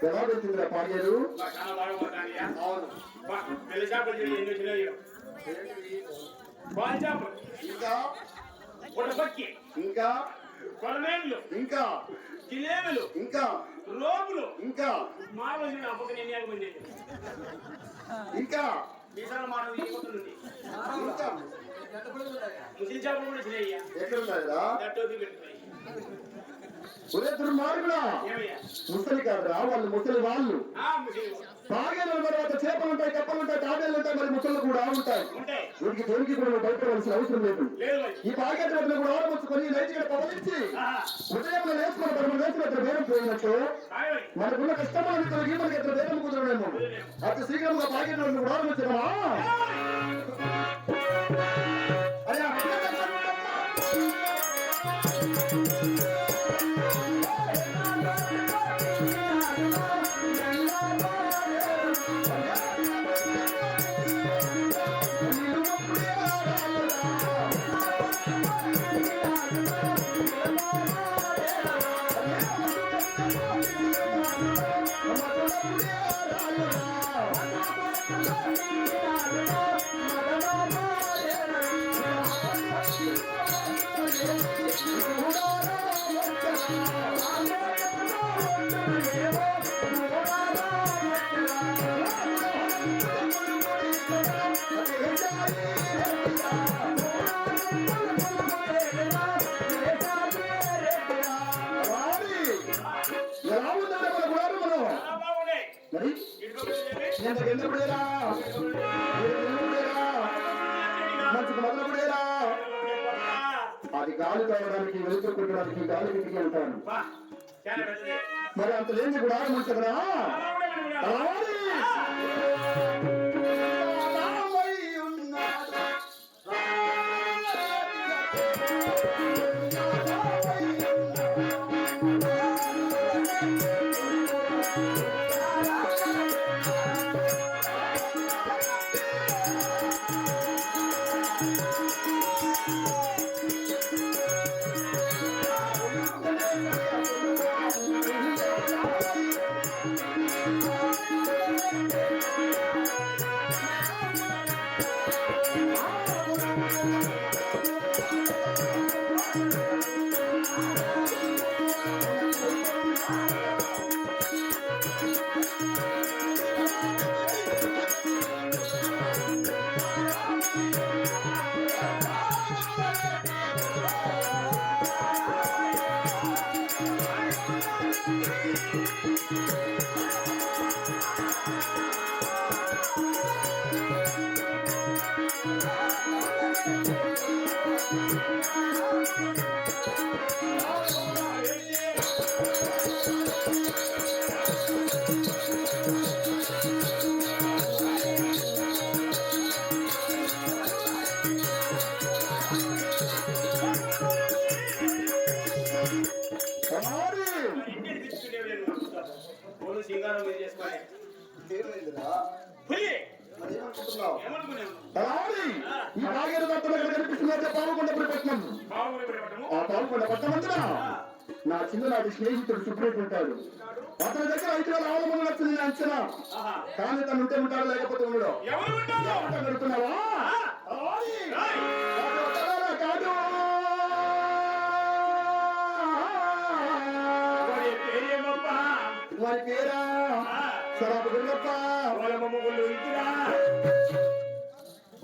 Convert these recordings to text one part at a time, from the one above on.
ఎలా పెట్టిందిరా పాడేరు ఇంకా ఇంకా కొలమేళ్ళు ఇంకా జిలేబులు ఇంకా రోగులు ఇంకా మాలో అప్పకి ఇంకా మీసాల మానవ ఇంకా ముసలి చేపలు కూడా తినేయ్యా ఎక్కడ ఉన్నాయా దట్టోకి పెట్టుకున్నాయి ఒరే దుర్మార్గుడా ముసలి కాదురా వాళ్ళు ముసలి వాళ్ళు తాగేళ్ళ తర్వాత చేపలు ఉంటాయి కప్పలు ఉంటాయి తాగేళ్ళు ఉంటాయి మరి ముసళ్ళు కూడా ఉంటాయి వీటికి దేనికి కూడా భయపడవలసిన అవసరం లేదు ఈ పాకెట్ వద్ద కూడా ఆరముచ్చుకొని నైతిక పవలించి ఉదయం వేసుకున్న మనం వేసిన ఎక్కడ వేరం పోయినట్టు మనకున్న కష్టమైన తొలగి మనకి ఎక్కడ వేరం కుదరడేమో అంత శీఘ్రంగా పాకెట్ వద్ద కూడా ఆరముచ్చామా అది గాలి తాగడానికి వెలుతురు కొట్టడానికి గాలి కిటికీ అంటాను మరి అంత లేని కూడా ఆరంభించగరా నా చిన్ననాటి స్నేహితుడు సుప్రీట్ ఉంటాడు అతని దగ్గర 5,000 ఆవుల వచ్చింది అంచనా కానీ తను ఉంటే ఉంటాడు లేకపోతే ఉండడు అడుగుతున్నావా కాదు వారి పేరా సరాపు గుండప్ప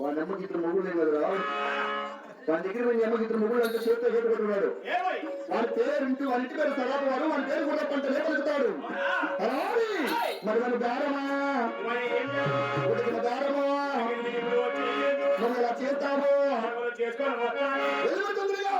వాడి అమ్మకి ఇద్దరు మొగుడు లేదు కదరా వాడి దగ్గర మీ అమ్మకి ఇద్దరు మొగుడు అంటే చేతితో పెట్టుకుంటున్నాడు వాడి పేరు ఇంటి వాడి ఇంటి పేరు సరాబు వాడు వాడి పేరు కూడా పంట లేపలుతాడు మరి మన బేరమా బేరమా మనం ఇలా చేస్తాము తొందరగా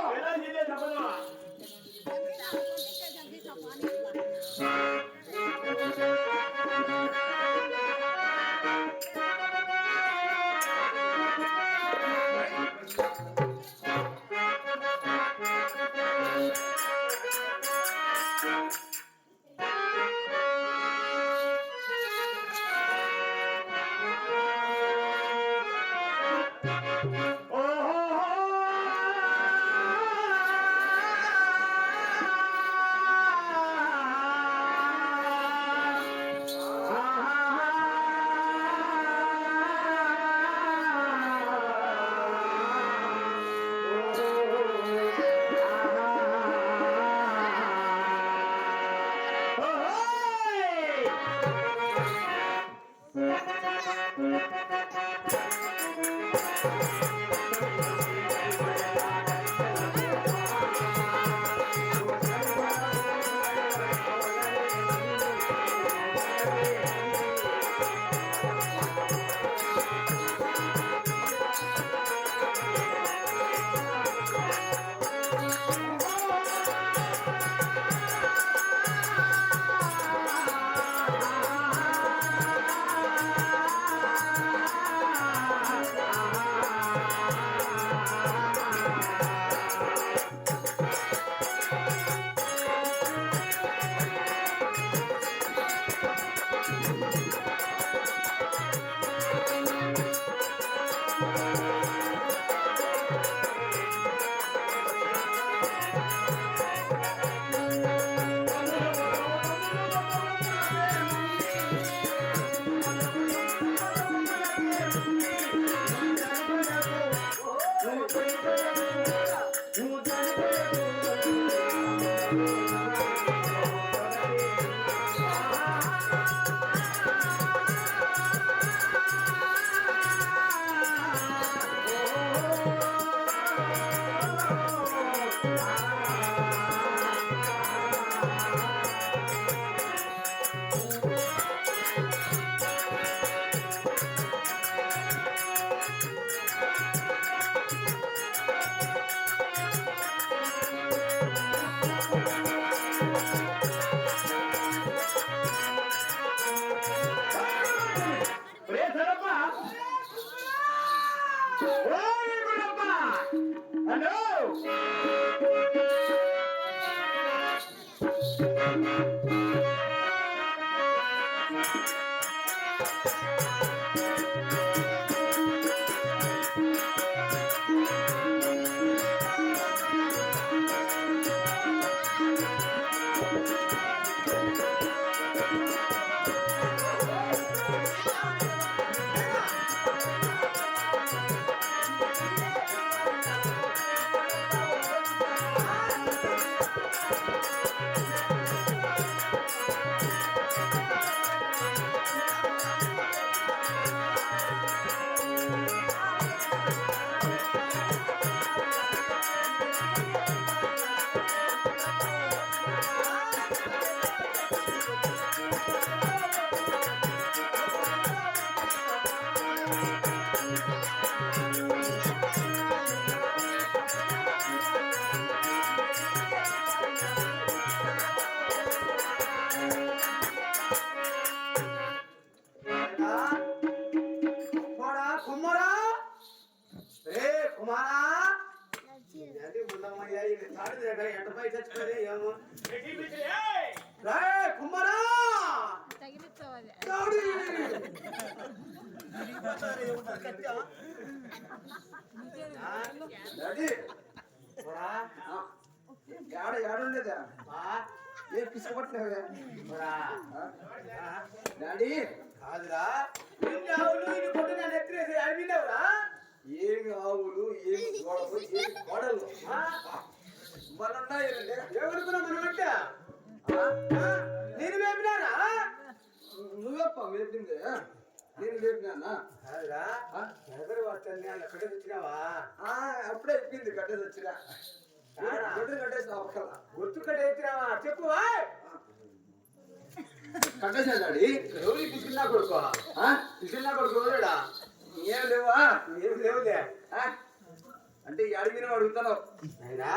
ఏడుండేదా ఏ పిసుపట్లేవే డాడీ కాదురా ఆవులు ఇది కొట్టు నన్ను ఎత్తిరేసి అడిగినావురా ఏమి ఆవులు ఏమి గోడలు ఏమి గోడలు మనున్నాయి ఎవరుకున్నా మనం అంటే నేను వేపినానా నువ్వెప్ప వేపింది నేను లేపినా కాదురా ఎదరు వస్తాను అక్కడే వచ్చినావా అప్పుడే అయిపోయింది కట్టేసి వచ్చినా గొడ్డు కట్టేసి గుర్తు కట్టేసినావా చెప్పు కట్టేసాడి ఎవరి పిసినా కొడుకు పిసినా కొడుకు ఎవడా ఏం లేవా ఏం లేవులే అంటే అడిగిన అడుగుతాను అయినా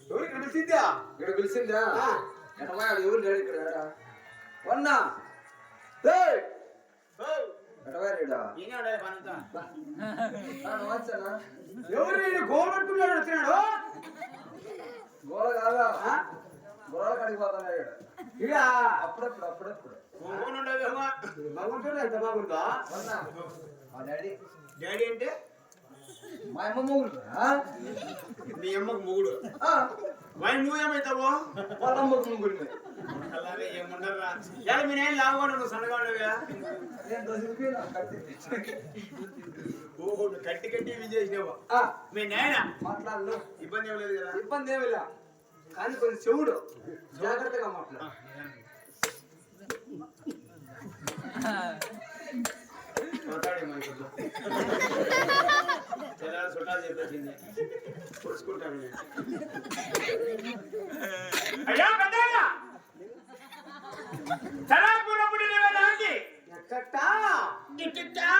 ఎవరు ఇక్కడ పిలిచిందా ఇక్కడ పిలిచిందా ఎటమా ఎవరు లేడు ఇక్కడ వన్నా ఎవరు గోమట్టున్నాడు వచ్చినాడు గోల కాదా గోల కడిగిపోతున్నాడు ఇక అప్పుడప్పుడు అప్పుడప్పుడు మగుంటున్నా ఎంత బాగుందా డాడీ డాడీ అంటే మా అమ్మ మొగుడు నీ అమ్మకు మొగుడు మరి నువ్వేమైతావో వాళ్ళ అమ్మకు మొగుడు అలాగే ఏముండరా ఎలా మీ నేను లావుగా నువ్వు సన్నగా ఉండగా ఓహో నువ్వు కట్టి కట్టి ఇవి చేసినావా మీ నాయన మాట్లాడను ఇబ్బంది ఏం లేదు కదా ఇబ్బంది ఏమి లేదు కానీ కొంచెం చెవుడు జాగ్రత్తగా మాట్లాడు చుట్టాలు చెప్పేసింది పొడుచుకుంటాను అయ్యా పెద్దయ్య సరాపురపుడి నివేదానికి ఎక్కట్టా ఇట్టిట్టా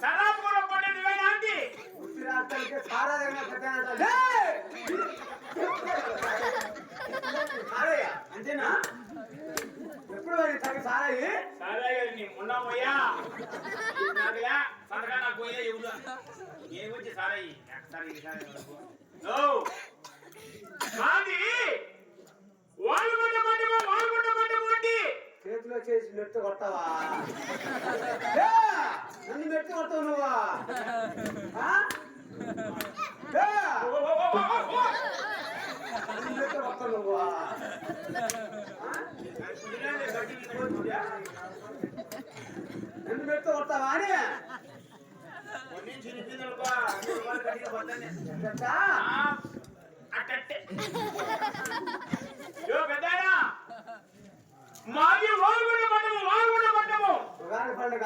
సరాపురపుడి నివేదానికి ఉసిరాటలకి సారా దగ్గర కట్టానంట అంతేనా ఎప్పుడు తగ్గ సారాయి సారాయి నీ ఉన్నామయ్యా నాకులా సరగా నాకు పోయే ఎవరు ఏమొచ్చి సారాయి మాది వాళ్ళుకుంట పట్టి చేతిలో చేసి మెట్టు కొడతావా నన్ను మెట్టు కొడతావు నువ్వా నన్ను మెట్టు కొడతావు నువ్వా నన్ను మెట్టు కొడతావా అని మాది వాగుండ పట్టము ఉగాది పండుగ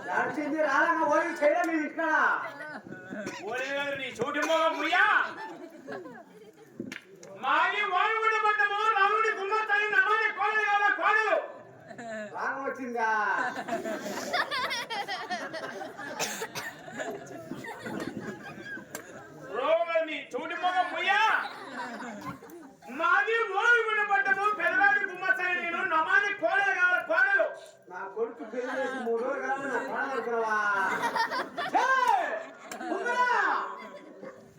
నడిచింది రాలంగా ఓడి చేయడం మీ ఇక్కడ ఓడేగారు నీ చోటు ముయ్యా మాది వాగుండ పట్టము రాముడి గుమ్మతాయి నమ్మని కోడలు కోడలు రాగం వచ్చిందా రోగని చోటు ముయ్యా మాది వాగుండ పట్టము పెదవాడి గుమ్మతాయి నేను నమ్మని కోడలు కోడలు నా కొడుకు పెళ్లి చేసి 3 రోజులు కాదు నా కోడలు అనుకున్నావా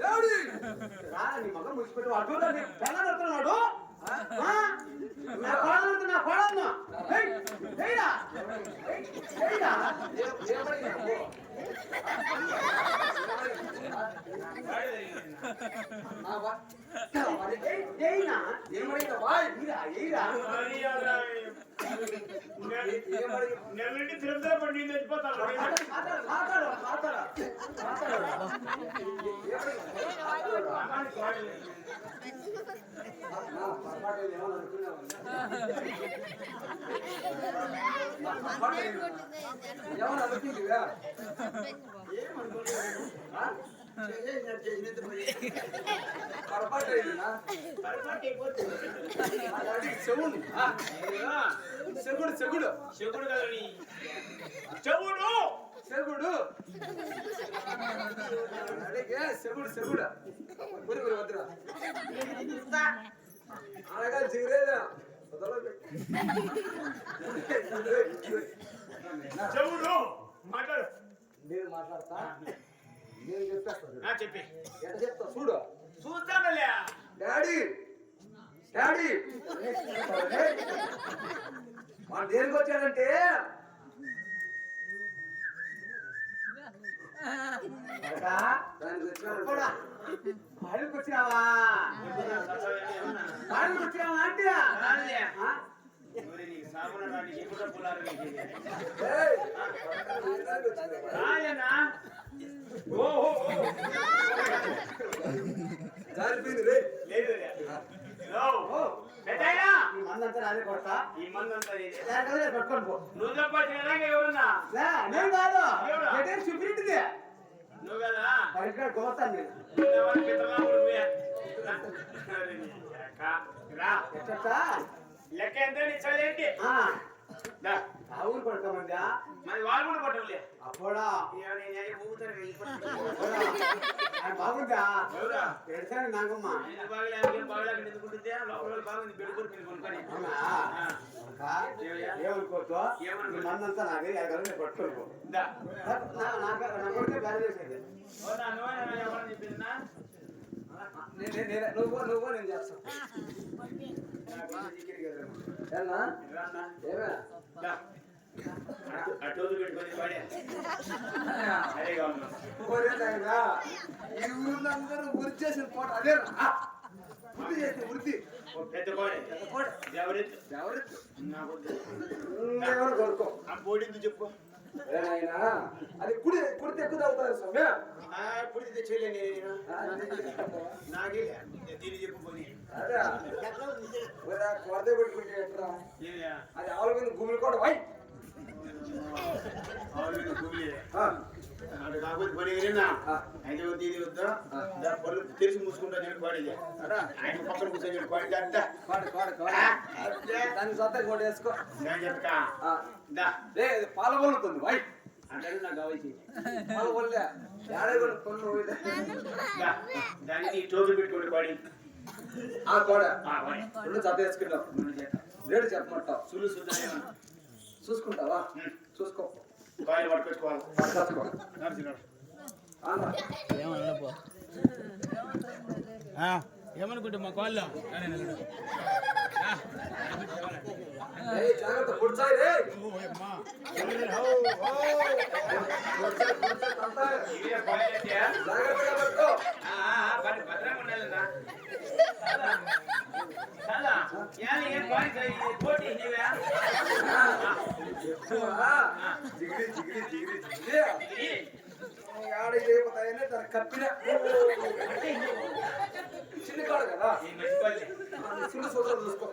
దేవుడి నీ మగ ముచ్చిపెట్టి అటు పెళ్ళ నడుతున్నాడు నా కోడలు నా కోడలు నెల్లండి తిరుపతి పండి తెచ్చిపోతాను చెగుడు చెగుడు చెగుడు కదని చెవుడు చెగుడు అడిగే చెగుడు చెగుడు పురి పురి వద్దురా అలాగా చిగురేదా చెవుడు మాట్లాడు నేను మాట్లాడతా నేను చెప్పేస్తాను చెప్పి ఎట్లా చెప్తా చూడు చూస్తానలే డాడీ డాడీ మా దేనికి వచ్చాడంటే పాడికి వచ్చినావా పాడికి వచ్చినావా అంటే జారిపోయింది రే మందంతా నాదే కొడతా ఈ మంది అంతా ఇది. లేకపోతే పట్టుకొని పో నువ్వు తప్పచ్చిన విధంగా ఎవరున్నా లే, నేను కాదు ఎవరా? ఎటే సుప్రీంటిది నువ్వు కదా పరికాడు కోస్తాను నేను ఎవరి పిల్లలా కొడుకువే. రా ఎట్టా లెక్క ఎంత నీ చదివేంటి ఆ ఊరు పడుకోమందా మరి వాళ్ళు కూడా పట్టవులే అప్పుడా ఊగుతారు ఆయన బాగుందా ఎవరా పెడతాను నాకమ్మ బాగా ఎందుకుంటుందే లోపల బాగుంది బెడుకుని కొనుక్కొని అవునా ఏమనుకోవద్దు మందంతా నాకే ఎగరని పట్టుకోనుకో నా కొడుకే బ్యాన్ చేసేది చెప్పిందా నువ్వు నేను చేస్తాను ఏమే అటు పెట్టుకొని పడే అదే కావాలి ఈ ఊర్లో అందరూ వృత్తి చేసిన పోట అదే వృత్తి చేసిన వృత్తి పెద్ద కోడే ఎవరెత్తు ఎవరు కొడుకో ఆ బోడింది చెప్పు అది కుడి కుడితే ఎక్కువ అవుతారు స్వామి ఇప్పుడు తెచ్చేయలే నాకే దీన్ని చెప్పుకొని అదే కొరత పెట్టుకుంటే ఎట్లా అది ఆవుల మీద భూములు కూడా వై అటు కాకపోతే పని అయితే ఇది వద్దా పళ్ళు తెరిచి మూసుకుంటా నేను పాడేది ఆయన పక్కన కూర్చొని పాడి అంతా దాన్ని సొంత కూడా వేసుకో నేను చెప్తా పాల బొల్లుతుంది వై అంటే నాకు కావాల్సి పాల బొల్లే ఏడే కూడా పళ్ళు దానికి టోపీ పెట్టుకోండి పాడి ఆ కోడ పాడి రెండు జత వేసుకుంటాం రేటు చెప్పమంటావు సులు సుద్దా చూసుకుంటావా చూసుకో కాయలు పట్టుకొచ్చుకోవాలి పట్టుకోవాలి ఏమనుకుంటా మా కాళ్ళు జాగ్రత్త పుడిచాయి రే జాగ్రత్తగా పట్టుకో భద్రంగా ఉండాలన్నా పోటీ జిగిరి జిగిరి జిగిరి జిగిరి ఆడి లేకపోతాయని దాన్ని కప్పిన చిన్న కాడు కదా చిన్న సూత్రం చూసుకో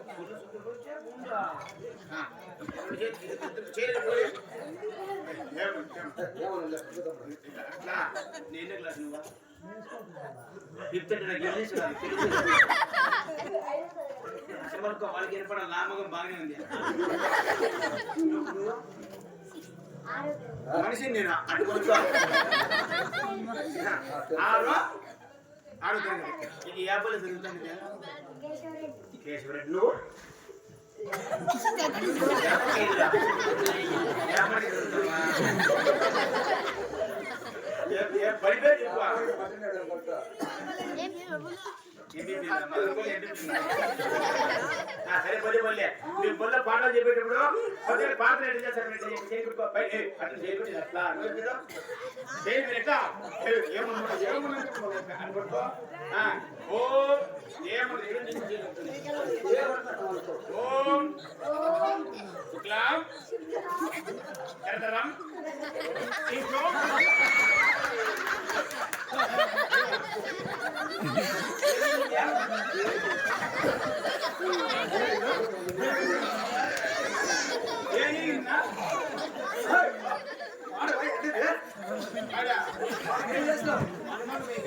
నేను క్లాస్ నువ్వా ఫిఫ్త్ వాళ్ళకి ఏర్పడ నామకం బాగానే ఉంది మనిషి నేను అడుగుతా ఆరు ఇది యాభై జరుగుతుంది కేశవరెడ్డి నువ్వు పడిపోయి సరే పది పల్లె మీరు బొల్ల పాటలు చెప్పేటప్పుడు పది పాటలు ఎట్లా చేస్తారు అట్లా చేయకూడదు అట్లా అనుకుంటా ఓం ఓం శుక్లాం కరతరం చేస్తున్నావు